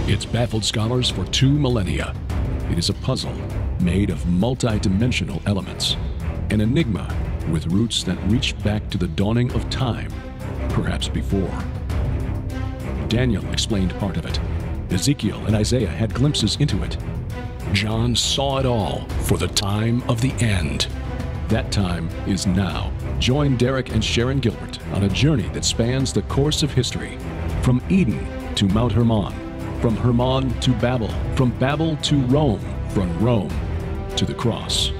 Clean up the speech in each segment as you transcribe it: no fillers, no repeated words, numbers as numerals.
It's baffled scholars for 2 millennia. It is a puzzle made of multi-dimensional elements, an enigma with roots that reach back to the dawning of time, perhaps before. Daniel explained part of it. Ezekiel and Isaiah had glimpses into it. John saw it all for the time of the end. That time is now. Join Derek and Sharon Gilbert on a journey that spans the course of history, from Eden to Mount Hermon, from Hermon to Babel, from Babel to Rome, from Rome to the cross,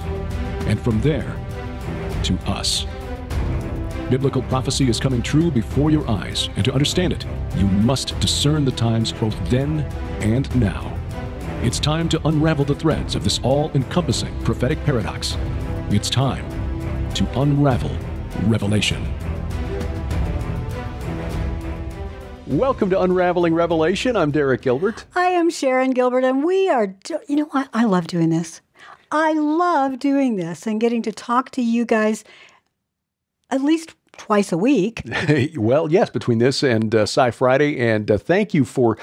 and from there to us. Biblical prophecy is coming true before your eyes, and to understand it, you must discern the times both then and now. It's time to unravel the threads of this all-encompassing prophetic paradox. It's time to unravel Revelation. Welcome to Unraveling Revelation. I'm Derek Gilbert. I am Sharon Gilbert, and we are, you know what? I love doing this. I love doing this and getting to talk to you guys at least twice a week. Well, yes, between this and Sci Friday. And thank you for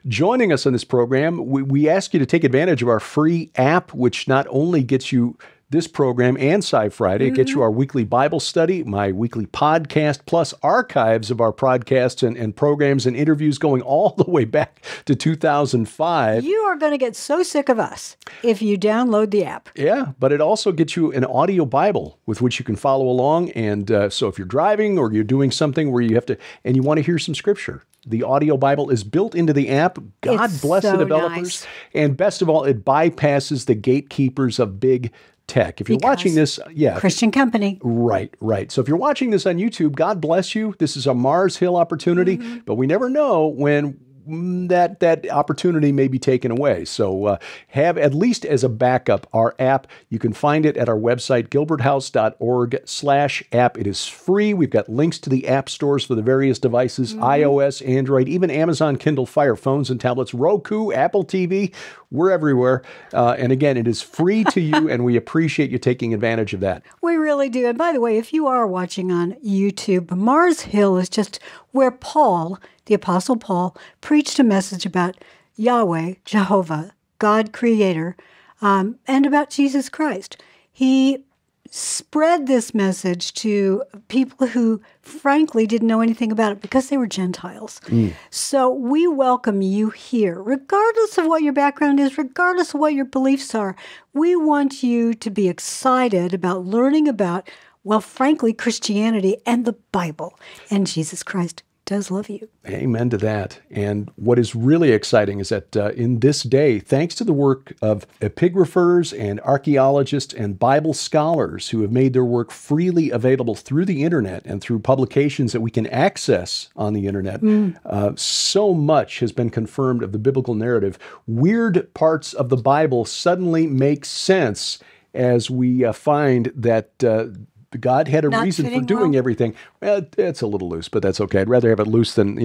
joining us on this program. We ask you to take advantage of our free app, which not only gets you this program and Sci Friday, it gets you our weekly Bible study, my weekly podcast, plus archives of our podcasts and programs and interviews going all the way back to 2005. You are going to get so sick of us if you download the app. Yeah, but it also gets you an audio Bible with which you can follow along. And so if you're driving or you're doing something where you have to, and you want to hear some scripture, the audio Bible is built into the app. God bless the developers. Nice. And best of all, it bypasses the gatekeepers of big tech. If you're watching this, Christian company. Right. So if you're watching this on YouTube, God bless you. This is a Mars Hill opportunity, but we never know when that opportunity may be taken away. So have at least as a backup our app. You can find it at our website, gilberthouse.org/app. It is free. We've got links to the app stores for the various devices, iOS, Android, even Amazon Kindle Fire phones and tablets, Roku, Apple TV. We're everywhere. And again, it is free to you, and we appreciate you taking advantage of that. We really do. And by the way, if you are watching on YouTube, Mars Hill is just where Paul, the Apostle Paul, preached a message about Yahweh, Jehovah, God Creator, and about Jesus Christ. He spread this message to people who, frankly, didn't know anything about it because they were Gentiles. So we welcome you here, regardless of what your background is, regardless of what your beliefs are. We want you to be excited about learning about, well, frankly, Christianity and the Bible. And Jesus Christ does love you. Amen to that. And what is really exciting is that in this day, thanks to the work of epigraphers and archaeologists and Bible scholars who have made their work freely available through the internet and through publications that we can access on the internet, so much has been confirmed of the biblical narrative. Weird parts of the Bible suddenly make sense as we find that God had a reason for doing everything. Well, it's a little loose, but that's okay. I'd rather have it loose than,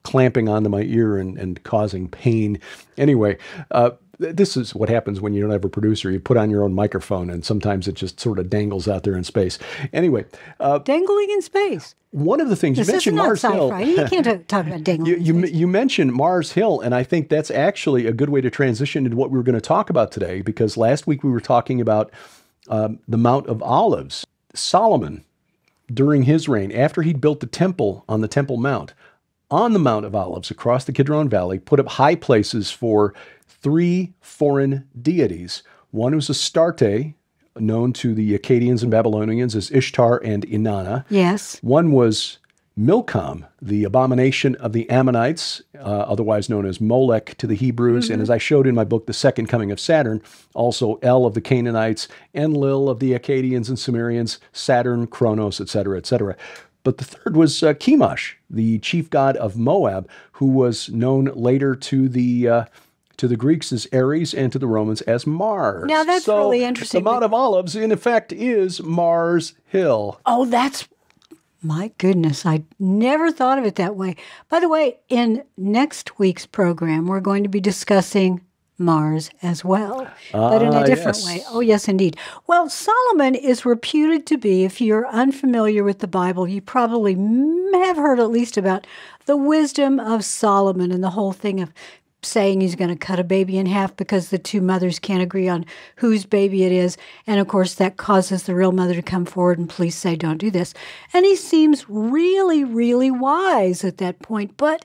clamping onto my ear and causing pain. Anyway, this is what happens when you don't have a producer. You put on your own microphone, and sometimes it just sort of dangles out there in space. Anyway. Dangling in space. One of the things, you mentioned Mars Hill. You can't talk about dangling in space. You mentioned Mars Hill, and I think that's actually a good way to transition into what we were going to talk about today, because last week we were talking about the Mount of Olives. Solomon, during his reign, after he'd built the temple on the Temple Mount, on the Mount of Olives across the Kidron Valley, put up high places for 3 foreign deities. One was Astarte, known to the Akkadians and Babylonians as Ishtar and Inanna. Yes. One was Milcom, the abomination of the Ammonites, otherwise known as Molech to the Hebrews, and as I showed in my book, The Second Coming of Saturn, also El of the Canaanites, Enlil of the Akkadians and Sumerians, Saturn, Kronos, etc., etc. But the third was Chemosh, the chief god of Moab, who was known later to the Greeks as Ares and to the Romans as Mars. Now that's really interesting. The Mount of Olives, in effect, is Mars Hill. Oh, that's... My goodness, I never thought of it that way. By the way, in next week's program, we're going to be discussing Mars as well, but in a different way. Oh, yes, indeed. Well, Solomon is reputed to be, if you're unfamiliar with the Bible, you probably have heard at least about the wisdom of Solomon and the whole thing of saying he's going to cut a baby in half because the two mothers can't agree on whose baby it is. And of course, that causes the real mother to come forward and police say, don't do this. And he seems really, really wise at that point. But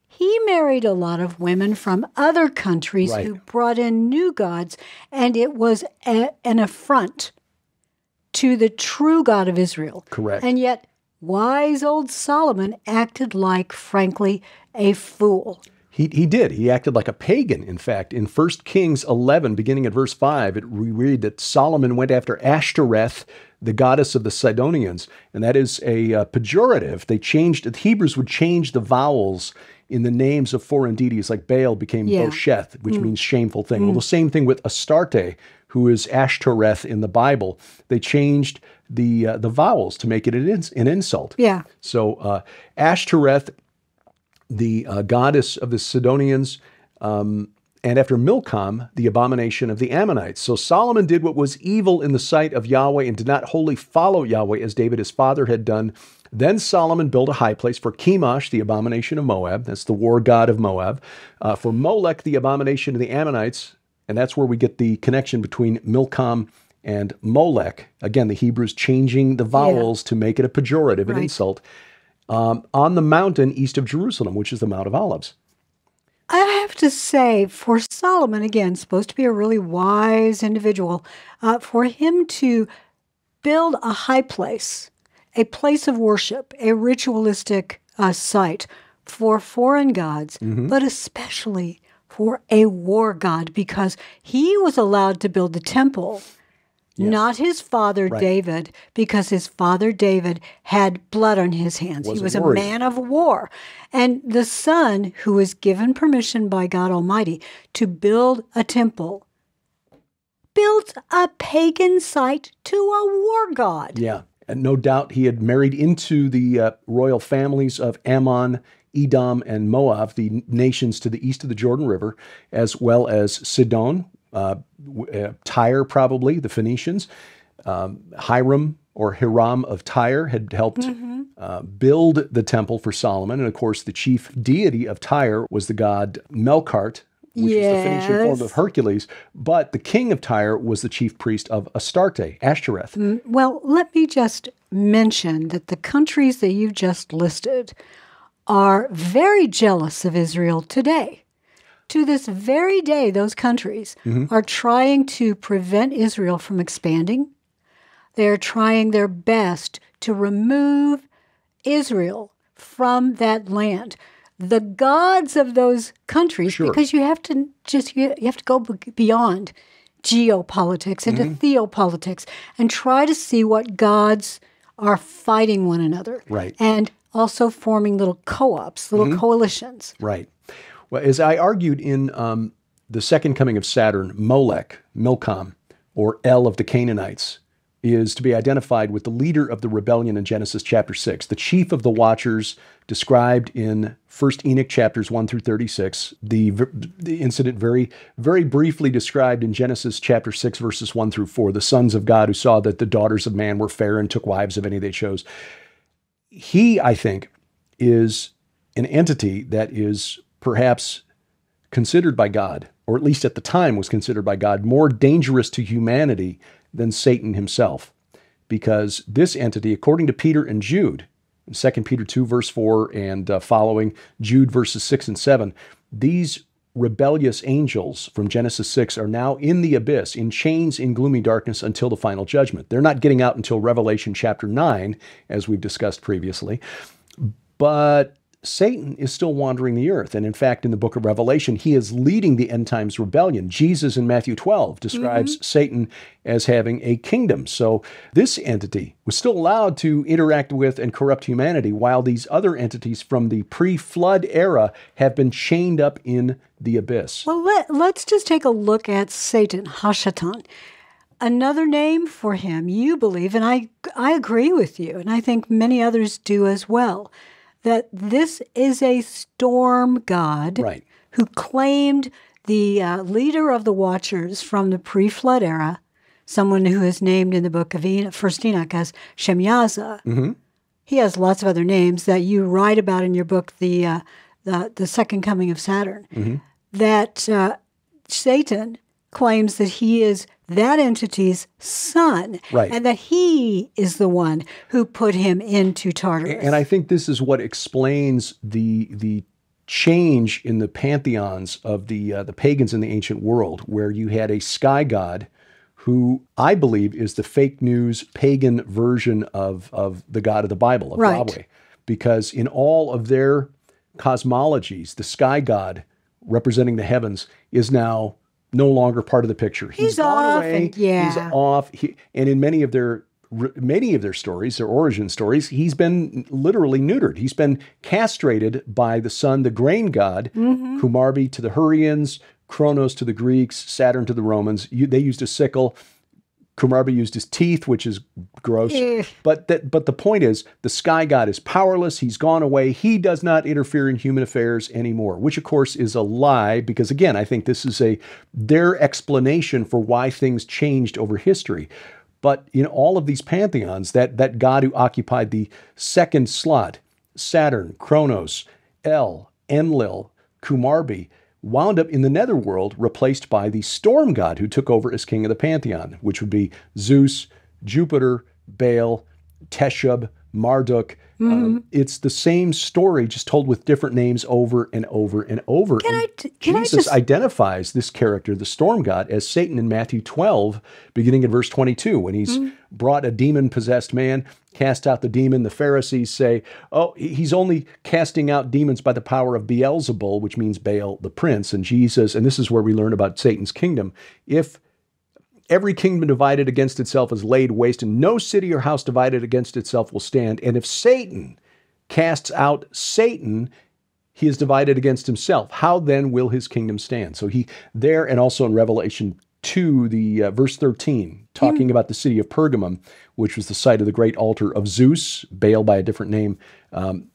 he married a lot of women from other countries who brought in new gods. And it was an affront to the true God of Israel. Correct. And yet, wise old Solomon acted like, frankly, a fool. He did. He acted like a pagan, in fact. In 1 Kings 11, beginning at verse 5, we read that Solomon went after Ashtoreth, the goddess of the Sidonians. And that is a pejorative. The Hebrews would change the vowels in the names of foreign deities, like Baal became Bosheth, which means shameful thing. Well, the same thing with Astarte, who is Ashtoreth in the Bible. They changed the vowels to make it an insult. Yeah. So Ashtoreth, the goddess of the Sidonians, and after Milcom, the abomination of the Ammonites. So Solomon did what was evil in the sight of Yahweh and did not wholly follow Yahweh as David his father had done. Then Solomon built a high place for Chemosh, the abomination of Moab. That's the war god of Moab. For Molech, the abomination of the Ammonites. And that's where we get the connection between Milcom and Molech. Again, the Hebrews changing the vowels to make it a pejorative, an insult. On the mountain east of Jerusalem, which is the Mount of Olives. I have to say, for Solomon, again, supposed to be a really wise individual, for him to build a high place, a place of worship, a ritualistic site for foreign gods, but especially for a war god, because he was allowed to build the temple. Yes. Not his father David, because his father David had blood on his hands. He was a man of war. And the son, who was given permission by God Almighty to build a temple, built a pagan site to a war god. Yeah, and no doubt he had married into the royal families of Ammon, Edom, and Moab, the nations to the east of the Jordan River, as well as Sidon, Tyre, probably, the Phoenicians. Hiram or Hiram of Tyre had helped build the temple for Solomon. And of course, the chief deity of Tyre was the god Melkart, which is the Phoenician form of Hercules. But the king of Tyre was the chief priest of Astarte, Ashtoreth. Well, let me just mention that the countries that you've just listed are very jealous of Israel today. To this very day, those countries are trying to prevent Israel from expanding. They're trying their best to remove Israel from that land. The gods of those countries, because you have to go beyond geopolitics into theopolitics and try to see what gods are fighting one another. Right. And also forming little co-ops, little coalitions. Right. Well, as I argued in the second coming of Saturn, Molech, Milcom, or El of the Canaanites, is to be identified with the leader of the rebellion in Genesis chapter 6, the chief of the watchers described in 1 Enoch chapters 1 through 36, the incident very, very briefly described in Genesis chapter 6, verses 1 through 4, the sons of God who saw that the daughters of man were fair and took wives of any they chose. He, I think, is an entity that is perhaps considered by God, or at least at the time was considered by God, more dangerous to humanity than Satan himself. Because this entity, according to Peter and Jude, in 2 Peter 2, verse 4, and following, Jude verses 6 and 7, these rebellious angels from Genesis 6 are now in the abyss, in chains, in gloomy darkness until the final judgment. They're not getting out until Revelation chapter 9, as we've discussed previously. But Satan is still wandering the earth. And in fact, in the book of Revelation, he is leading the end times rebellion. Jesus in Matthew 12 describes Satan as having a kingdom. So this entity was still allowed to interact with and corrupt humanity, while these other entities from the pre-flood era have been chained up in the abyss. Well, let's just take a look at Satan, Hashatan. Another name for him, you believe, and I agree with you, and I think many others do as well, that this is a storm god who claimed the leader of the Watchers from the pre-flood era, someone who is named in the book of First Enoch as Shemihazah. He has lots of other names that you write about in your book, the Second Coming of Saturn. that Satan claims that he is that entity's son, right, and that he is the one who put him into Tartarus. And I think this is what explains the change in the pantheons of the pagans in the ancient world, where you had a sky god who I believe is the fake news pagan version of the God of the Bible, of Yahweh. Because in all of their cosmologies, the sky god representing the heavens is now no longer part of the picture. He's gone off away. Yeah. He's off. And in many of their stories, their origin stories, he's been literally neutered. He's been castrated by the sun, the grain god, Kumarbi to the Hurrians, Kronos to the Greeks, Saturn to the Romans. They used a sickle. Kumarbi used his teeth, which is gross. But the point is, the sky god is powerless. He's gone away. He does not interfere in human affairs anymore, which of course is a lie, because again, I think this is their explanation for why things changed over history. But in all of these pantheons, that god who occupied the second slot, Saturn, Kronos, El, Enlil, Kumarbi, wound up in the netherworld, replaced by the storm god who took over as king of the pantheon, which would be Zeus, Jupiter, Baal, Teshub, Marduk. It's the same story, just told with different names over and over and over. Jesus identifies this character, the storm god, as Satan in Matthew 12, beginning in verse 22, when he's brought a demon-possessed man, cast out the demon. The Pharisees say, oh, he's only casting out demons by the power of Beelzebul, which means Baal, the prince. And Jesus, and this is where we learn about Satan's kingdom, if every kingdom divided against itself is laid waste, and no city or house divided against itself will stand. And if Satan casts out Satan, he is divided against himself. How then will his kingdom stand? So he there, and also in Revelation 2, the verse 13, talking about the city of Pergamum, which was the site of the great altar of Zeus, Baal by a different name.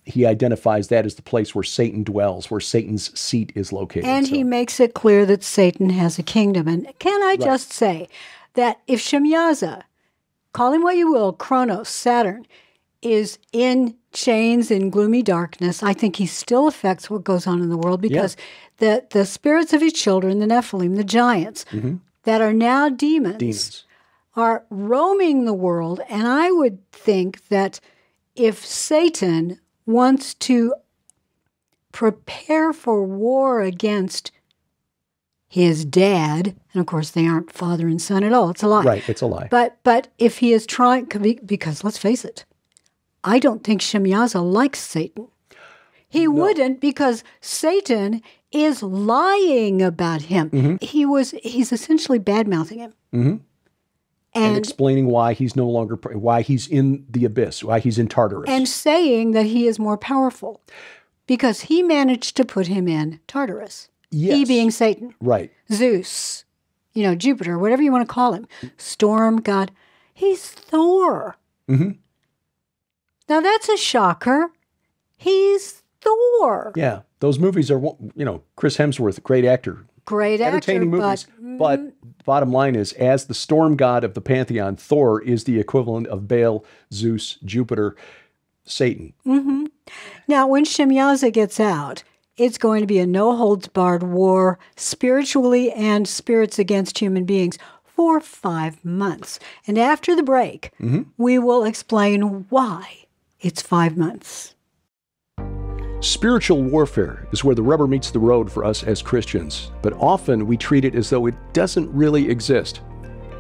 He identifies that as the place where Satan dwells, where Satan's seat is located. And he makes it clear that Satan has a kingdom. And can I just say that if Shemihazah, call him what you will, Kronos, Saturn, is in chains in gloomy darkness, I think he still affects what goes on in the world, because the spirits of his children, the Nephilim, the giants, that are now demons, are roaming the world. And I would think that if Satan wants to prepare for war against his dad, and of course they aren't father and son at all, it's a lie. Right, it's a lie. But if he is trying, because let's face it, I don't think Shemihazah likes Satan. He wouldn't, because Satan is lying about him. He's essentially bad-mouthing him. And explaining why he's no longer, why he's in the abyss, why he's in Tartarus. And saying that he is more powerful because he managed to put him in Tartarus. Yes. He being Satan. Right. Zeus, Jupiter, whatever you want to call him. Storm god. He's Thor. Now that's a shocker. He's Thor. Yeah. Those movies are, Chris Hemsworth, great actor. Great actor. Entertaining movies. But bottom line is, as the storm god of the pantheon, Thor is the equivalent of Baal, Zeus, Jupiter, Satan. Now, when Shemihazah gets out, it's going to be a no-holds-barred war, spiritually and spirits against human beings, for 5 months. And after the break, we will explain why it's 5 months. Spiritual warfare is where the rubber meets the road for us as Christians, but often we treat it as though it doesn't really exist.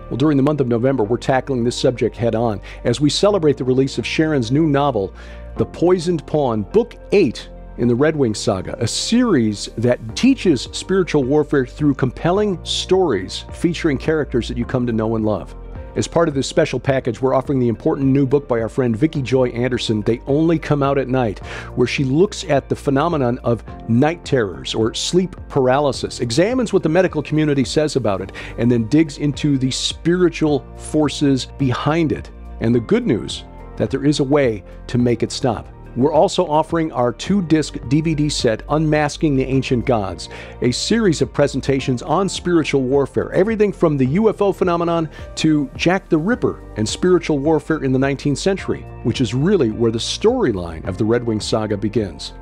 Well, during the month of November, we're tackling this subject head on as we celebrate the release of Sharon's new novel, The Poisoned Pawn, Book 8 in the Red Wing Saga, a series that teaches spiritual warfare through compelling stories featuring characters that you come to know and love. As part of this special package, we're offering the important new book by our friend Vicki Joy Anderson, They Only Come Out at Night, where she looks at the phenomenon of night terrors or sleep paralysis, examines what the medical community says about it, and then digs into the spiritual forces behind it. And the good news, that there is a way to make it stop. We're also offering our 2-disc DVD set, Unmasking the Ancient Gods, a series of presentations on spiritual warfare, everything from the UFO phenomenon to Jack the Ripper and spiritual warfare in the 19th century, which is really where the storyline of the Red Wing Saga begins.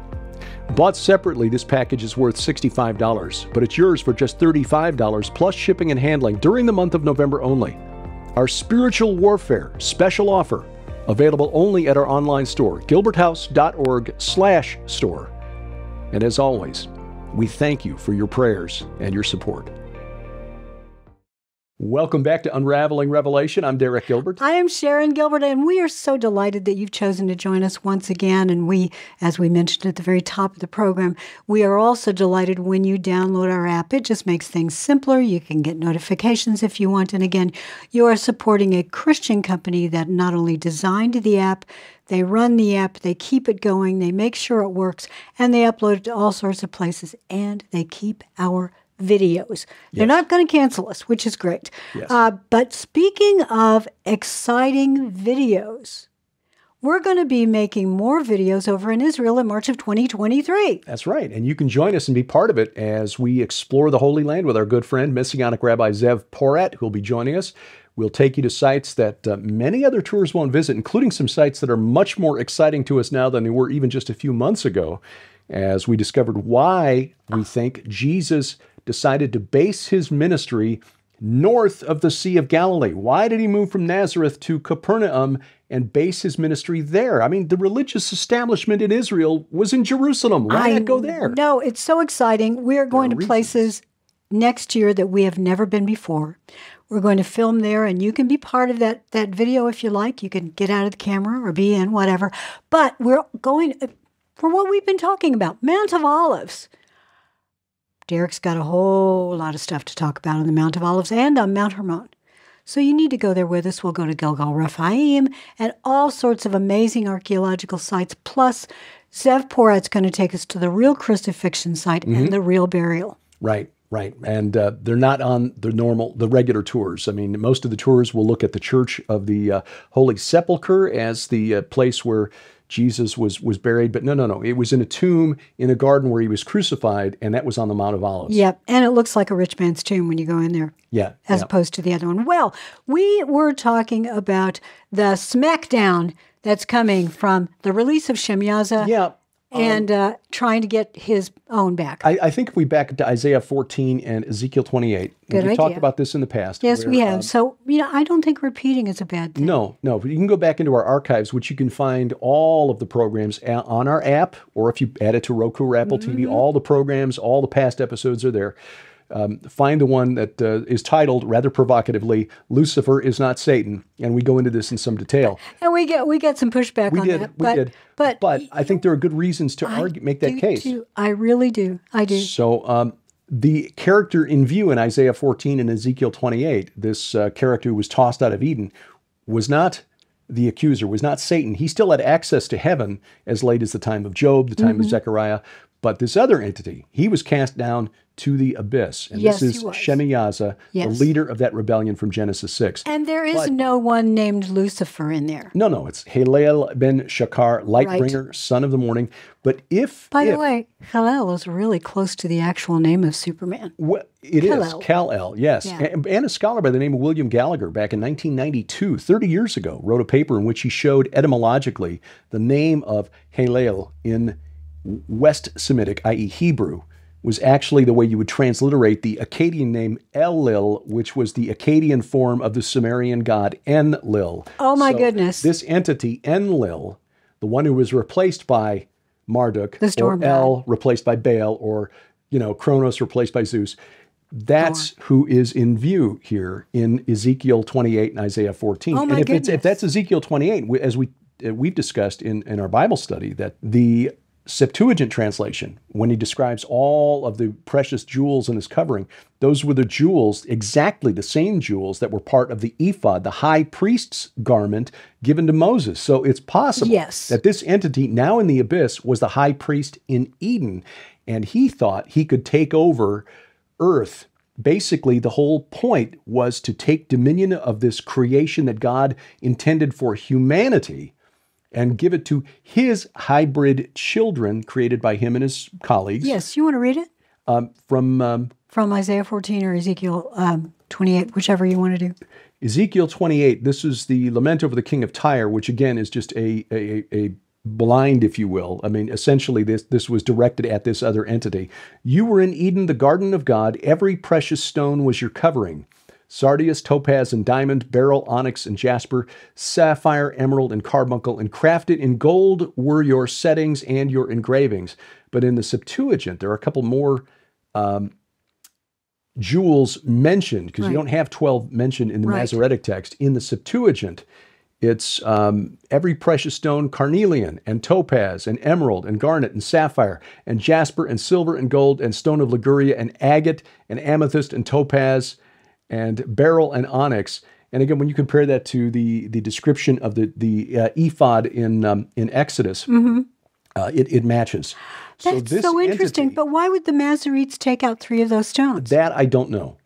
Bought separately, this package is worth $65, but it's yours for just $35 plus shipping and handling during the month of November only. Our Spiritual Warfare special offer, available only at our online store, gilberthouse.org/store. And as always, we thank you for your prayers and your support. Welcome back to Unraveling Revelation. I'm Derek Gilbert. I am Sharon Gilbert, and we are so delighted that you've chosen to join us once again. And we, as we mentioned at the very top of the program, we are also delighted when you download our app. It just makes things simpler. You can get notifications if you want. And again, you are supporting a Christian company that not only designed the app, they run the app, they keep it going, they make sure it works, and they upload it to all sorts of places, and they keep our videos. They're not going to cancel us, which is great. Yes. But speaking of exciting videos, we're going to be making more videos over in Israel in March of 2023. That's right. And you can join us and be part of it as we explore the Holy Land with our good friend, Messianic Rabbi Zev Porat, who will be joining us. We'll take you to sites that many other tours won't visit, including some sites that are much more exciting to us now than they were even just a few months ago, as we discovered why we think Jesus decided to base his ministry north of the Sea of Galilee. Why did he move from Nazareth to Capernaum and base his ministry there? I mean, the religious establishment in Israel was in Jerusalem. Why not go there? No, it's so exciting. We are going to places next year that we have never been before. We're going to film there, and you can be part of that video if you like. You can get out of the camera or be in, whatever. But we're going for what we've been talking about, Mount of Olives. Derek's got a whole lot of stuff to talk about on the Mount of Olives and on Mount Hermon. So you need to go there with us. We'll go to Gilgal Rephaim and all sorts of amazing archaeological sites. Plus, Zev Porat's going to take us to the real crucifixion site and the real burial. Right. Right. And they're not on the regular tours. I mean, most of the tours will look at the Church of the Holy Sepulchre as the place where Jesus was buried. But no. It was in a tomb in a garden where he was crucified, and that was on the Mount of Olives. Yep. And it looks like a rich man's tomb when you go in there. Yeah. As opposed to the other one. Well, we were talking about the smackdown that's coming from the release of Shemihazah. Yeah. And trying to get his own back. I think if we back to Isaiah 14 and Ezekiel 28, we've talked about this in the past. Yes, we have. So, I don't think repeating is a bad thing. No. But you can go back into our archives, which you can find all of the programs on our app, or if you add it to Roku or Apple TV, all the programs, all the past episodes are there. Find the one that is titled, rather provocatively, Lucifer is not Satan, and we go into this in some detail. And we get some pushback on that. We did. But I think there are good reasons to make that case. I really do. I do. So the character in view in Isaiah 14 and Ezekiel 28, this character who was tossed out of Eden, was not the accuser, was not Satan. He still had access to heaven as late as the time of Job, the time of Zechariah. But this other entity, he was cast down to the abyss. And this is Shemihazah, the leader of that rebellion from Genesis 6. And there is no one named Lucifer in there. No. It's Halel ben Shakar, Lightbringer, son of the morning. But By the way, Halel is really close to the actual name of Superman. It is Kal-El, yes. Yeah. And a scholar by the name of William Gallagher, back in 1992, 30 years ago, wrote a paper in which he showed etymologically the name of Halel in West Semitic, i.e. Hebrew, was actually the way you would transliterate the Akkadian name Enlil, which was the Akkadian form of the Sumerian god Enlil. Oh my goodness. This entity, Enlil, the one who was replaced by Marduk, or El replaced by Baal, or Kronos replaced by Zeus, that's who is in view here in Ezekiel 28 and Isaiah 14. Oh my goodness. If that's Ezekiel 28, as we've discussed in our Bible study, that the Septuagint translation, when he describes all of the precious jewels in his covering, those were the jewels, exactly the same jewels that were part of the ephod, the high priest's garment given to Moses. So it's possible that this entity now in the abyss was the high priest in Eden, and he thought he could take over earth. Basically, the whole point was to take dominion of this creation that God intended for humanity and give it to his hybrid children created by him and his colleagues. Yes, you want to read it? From Isaiah 14 or Ezekiel 28, whichever you want to do. Ezekiel 28, this is the lament over the king of Tyre, which again is just a blind, if you will. I mean, essentially, this was directed at this other entity. You were in Eden, the garden of God. Every precious stone was your covering. Sardius, topaz, and diamond, beryl, onyx, and jasper, sapphire, emerald, and carbuncle, and crafted in gold were your settings and your engravings. But in the Septuagint, there are a couple more jewels mentioned, because you don't have 12 mentioned in the Masoretic text. In the Septuagint, it's every precious stone, carnelian and topaz and emerald and garnet and sapphire and jasper and silver and gold and stone of Liguria and agate and amethyst and topaz and beryl and onyx. And again, when you compare that to the description of the ephod in Exodus, it matches. That's so interesting. Entity, but why would the Masoretes take out 3 of those stones? That I don't know.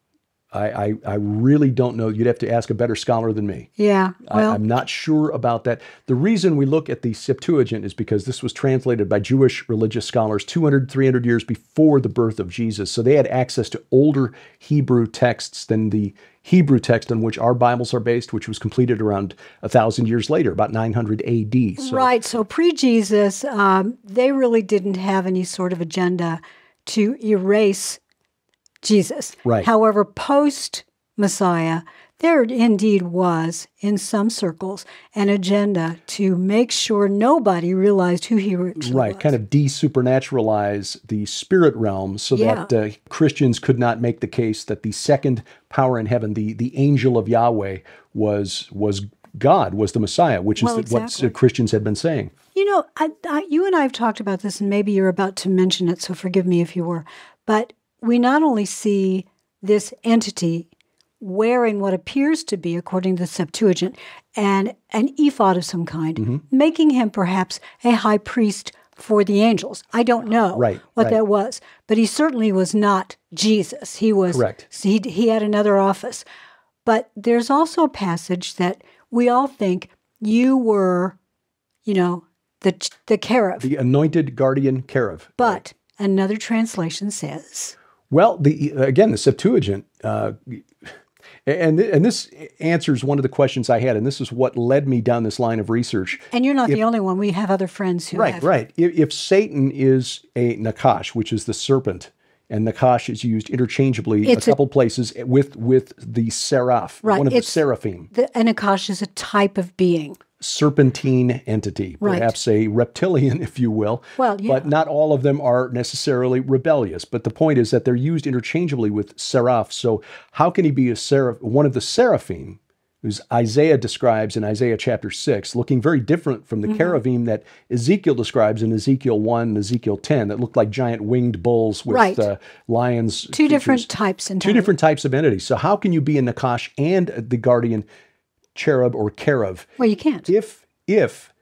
I really don't know. You'd have to ask a better scholar than me. Yeah. Well, I'm not sure about that. The reason we look at the Septuagint is because this was translated by Jewish religious scholars 200, 300 years before the birth of Jesus. So they had access to older Hebrew texts than the Hebrew text on which our Bibles are based, which was completed around 1,000 years later, about 900 AD. So. Right. So pre-Jesus, they really didn't have any sort of agenda to erase Jesus. Right. However, post-Messiah, there indeed was, in some circles, an agenda to make sure nobody realized who he really was. Right, kind of de-supernaturalize the spirit realm so that Christians could not make the case that the second power in heaven, the angel of Yahweh, was God, was the Messiah, which is what Christians had been saying. You know, you and I have talked about this, and maybe you're about to mention it, so forgive me if you were, but we not only see this entity wearing what appears to be, according to the Septuagint, an ephod of some kind, making him perhaps a high priest for the angels. I don't know what that was, but he certainly was not Jesus. He was correct. He had another office. But there's also a passage that we all think you were, the cherub. The anointed guardian cherub. But another translation says... Well, the Septuagint, and this answers one of the questions I had, and this is what led me down this line of research. And you're not the only one. We have other friends who have. Right. If Satan is a Nakash, which is the serpent, and Nakash is used interchangeably a couple places with the seraph, one of the seraphim. A Nakash is a type of being. Serpentine entity, perhaps a reptilian, if you will. Well, yeah. But not all of them are necessarily rebellious. But the point is that they're used interchangeably with seraph. So how can he be one of the seraphim, whose Isaiah describes in Isaiah chapter 6, looking very different from the cherubim that Ezekiel describes in Ezekiel 1 and Ezekiel 10, that look like giant winged bulls with lions. Two different types. Two different types of entities. So how can you be a Nakash and the guardian cherub or cherub? Well, you can't. If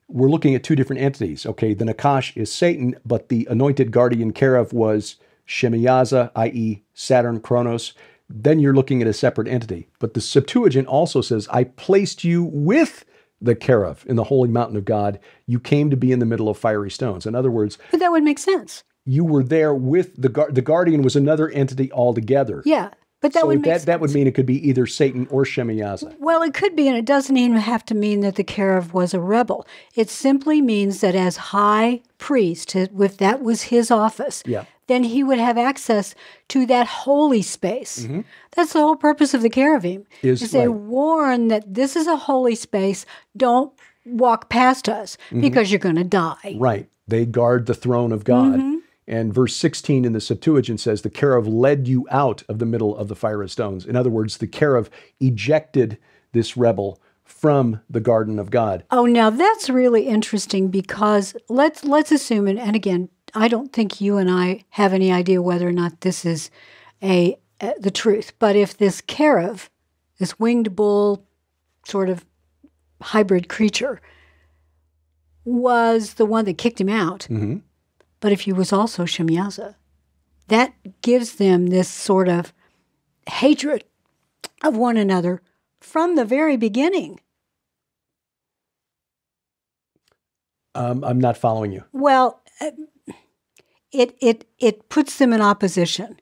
we're looking at two different entities, okay, the Nakash is Satan, but the anointed guardian cherub was Shemihazah, i.e. Saturn, Kronos, then you're looking at a separate entity. But the Septuagint also says, I placed you with the cherub in the holy mountain of God. You came to be in the middle of fiery stones. In other words... But that would make sense. You were there with the guardian was another entity altogether. Yeah. But that would make sense. That would mean it could be either Satan or Shemihazah. Well, it could be, and it doesn't even have to mean that the cherub was a rebel. It simply means that as high priest, if that was his office, then he would have access to that holy space. That's the whole purpose of the cherubim, is they warn that this is a holy space. Don't walk past us because you're going to die. Right. They guard the throne of God. And verse 16 in the Septuagint says, the cherub led you out of the middle of the fire of stones. In other words, the cherub ejected this rebel from the garden of God. Oh, now that's really interesting, because let's assume, and again, I don't think you and I have any idea whether or not this is the truth. But if this cherub, this winged bull sort of hybrid creature, was the one that kicked him out, but if he was also Shemihazah, that gives them this sort of hatred of one another from the very beginning. I'm not following you. Well, it puts them in opposition,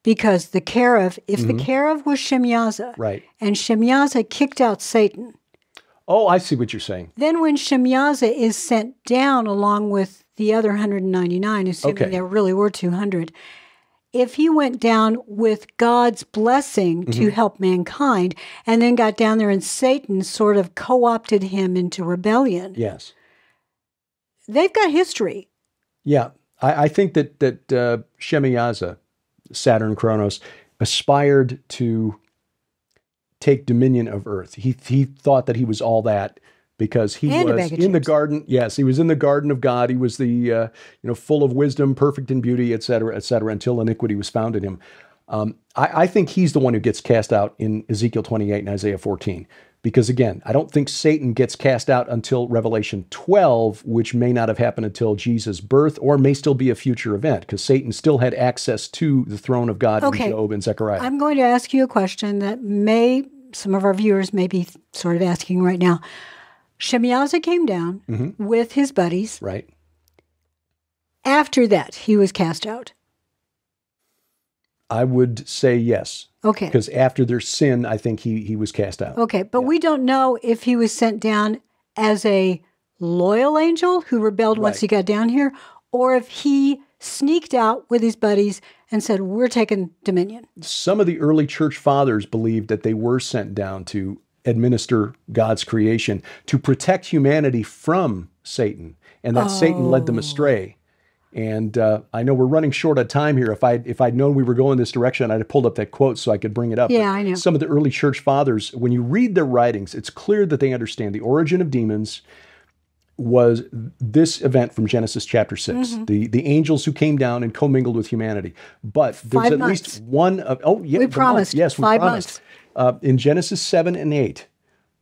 because the cherub, if the cherub was Shemihazah, and Shemihazah kicked out Satan, Oh, I see what you're saying. Then when Shemihazah is sent down along with the other 199, assuming there really were 200, if he went down with God's blessing to help mankind and then got down there and Satan sort of co-opted him into rebellion. Yes. They've got history. Yeah. I think that Shemihazah, Saturn, Kronos, aspired to take dominion of Earth. He thought that he was all that because he was in the garden. Yes, he was in the garden of God. He was the full of wisdom, perfect in beauty, et cetera, until iniquity was found in him. I think he's the one who gets cast out in Ezekiel 28 and Isaiah 14. Because again, I don't think Satan gets cast out until Revelation 12, which may not have happened until Jesus' birth, or may still be a future event, because Satan still had access to the throne of God in Job and Zechariah. I'm going to ask you a question that some of our viewers may be sort of asking right now. Shemihazah came down with his buddies. Right. After that, he was cast out. I would say yes. Okay. Because after their sin, I think he was cast out. Okay, but we don't know if he was sent down as a loyal angel who rebelled once he got down here, or if he sneaked out with his buddies and said, we're taking dominion. Some of the early church fathers believed that they were sent down to administer God's creation, to protect humanity from Satan, and that Satan led them astray. And I know we're running short on time here. If I'd known we were going this direction, I'd have pulled up that quote so I could bring it up. Yeah, I know. Some of the early church fathers, when you read their writings, it's clear that they understand the origin of demons was this event from Genesis chapter 6, the angels who came down and commingled with humanity. But there's 5 at months. least one of, we promised. Yes, we 5 promised. In Genesis 7 and 8,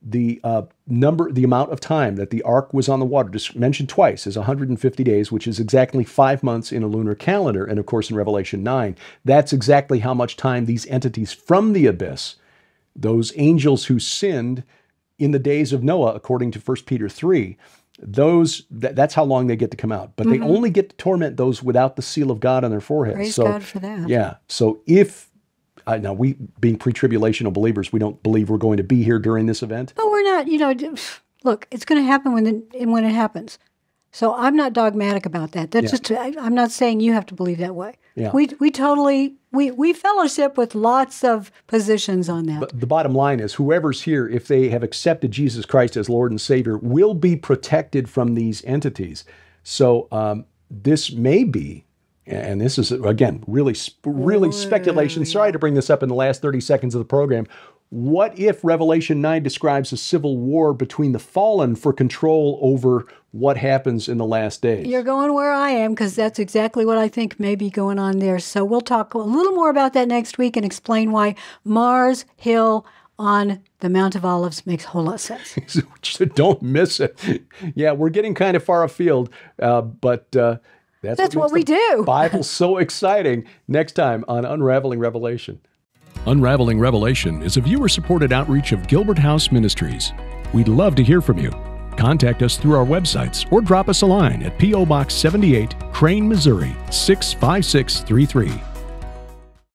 the amount of time that the ark was on the water, just mentioned twice, is 150 days, which is exactly 5 months in a lunar calendar. And of course, in Revelation 9, that's exactly how much time these entities from the abyss, those angels who sinned in the days of Noah, according to 1 Peter 3, that's how long they get to come out. But they only get to torment those without the seal of God on their forehead. Praise God for that. Yeah. So if now, we, being pre-tribulational believers, we don't believe we're going to be here during this event. But we're not, look, it's going to happen when it happens. So I'm not dogmatic about that. That's just, I'm not saying you have to believe that way. Yeah. We totally, we fellowship with lots of positions on that. But the bottom line is, whoever's here, if they have accepted Jesus Christ as Lord and Savior, will be protected from these entities. So this may be, and this is, again, really speculation. Sorry to bring this up in the last 30 seconds of the program. What if Revelation 9 describes a civil war between the fallen for control over what happens in the last days? You're going where I am, because that's exactly what I think may be going on there. So we'll talk a little more about that next week and explain why Mars Hill on the Mount of Olives makes a whole lot of sense. So don't miss it. Yeah, we're getting kind of far afield, but that's what we do. Bible's so exciting. Next time on Unraveling Revelation. Unraveling Revelation is a viewer-supported outreach of Gilbert House Ministries. We'd love to hear from you. Contact us through our websites or drop us a line at P.O. Box 78, Crane, Missouri 65633.